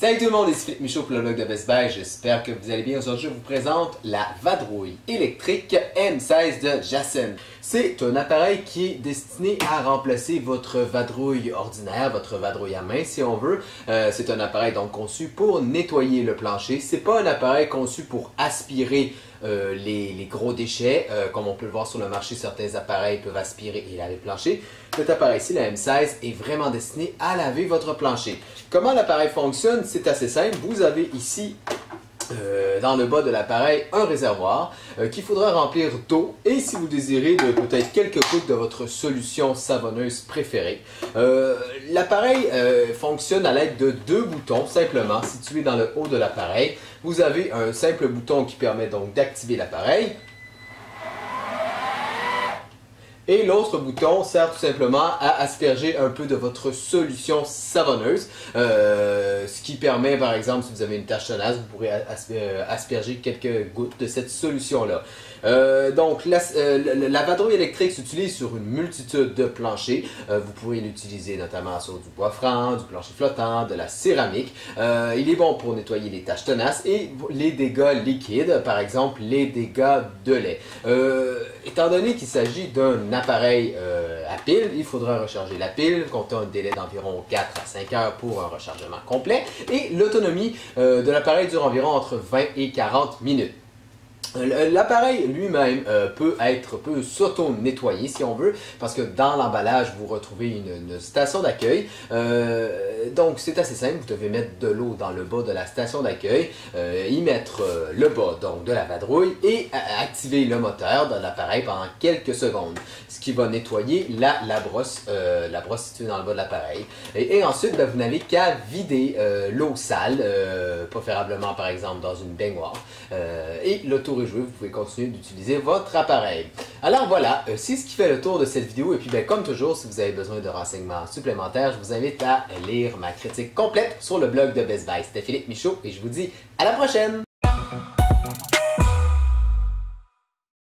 Salut tout le monde, ici Philippe Michaud pour le blog de Best Buy, j'espère que vous allez bien. Aujourd'hui, je vous présente la vadrouille électrique M16 de Jassen. C'est un appareil qui est destiné à remplacer votre vadrouille ordinaire, votre vadrouille à main si on veut. C'est un appareil donc conçu pour nettoyer le plancher. C'est pas un appareil conçu pour aspirer les gros déchets. Comme on peut le voir sur le marché, certains appareils peuvent aspirer et laver le plancher. Cet appareil-ci, la M16, est vraiment destiné à laver votre plancher. Comment l'appareil fonctionne? C'est assez simple. Vous avez ici, dans le bas de l'appareil, un réservoir qu'il faudra remplir d'eau et si vous désirez de peut-être quelques gouttes de votre solution savonneuse préférée. L'appareil fonctionne à l'aide de deux boutons simplement situés dans le haut de l'appareil. Vous avez un simple bouton qui permet donc d'activer l'appareil. Et l'autre bouton sert tout simplement à asperger un peu de votre solution savonneuse. Ce qui permet, par exemple, si vous avez une tache tenace, vous pourrez asperger quelques gouttes de cette solution-là. Donc, la vadrouille électrique s'utilise sur une multitude de planchers. Vous pouvez l'utiliser notamment sur du bois franc, du plancher flottant, de la céramique. Il est bon pour nettoyer les taches tenaces et les dégâts liquides, par exemple les dégâts de lait. Étant donné qu'il s'agit d'un appareil à pile, il faudra recharger la pile, comptant un délai d'environ 4 à 5 heures pour un rechargement complet. Et l'autonomie de l'appareil dure environ entre 20 et 40 minutes. L'appareil lui-même peut s'auto-nettoyer si on veut, parce que dans l'emballage, vous retrouvez une station d'accueil. Donc c'est assez simple, vous devez mettre de l'eau dans le bas de la station d'accueil, y mettre le bas donc, de la vadrouille et activer le moteur de l'appareil pendant quelques secondes, ce qui va nettoyer la brosse située dans le bas de l'appareil. Et ensuite, vous n'avez qu'à vider l'eau sale, préférablement par exemple dans une baignoire, et l'auto jouer, vous pouvez continuer d'utiliser votre appareil. Alors voilà, c'est ce qui fait le tour de cette vidéo. Et puis comme toujours, si vous avez besoin de renseignements supplémentaires, je vous invite à lire ma critique complète sur le blog de Best Buy. C'était Philippe Michaud et je vous dis à la prochaine!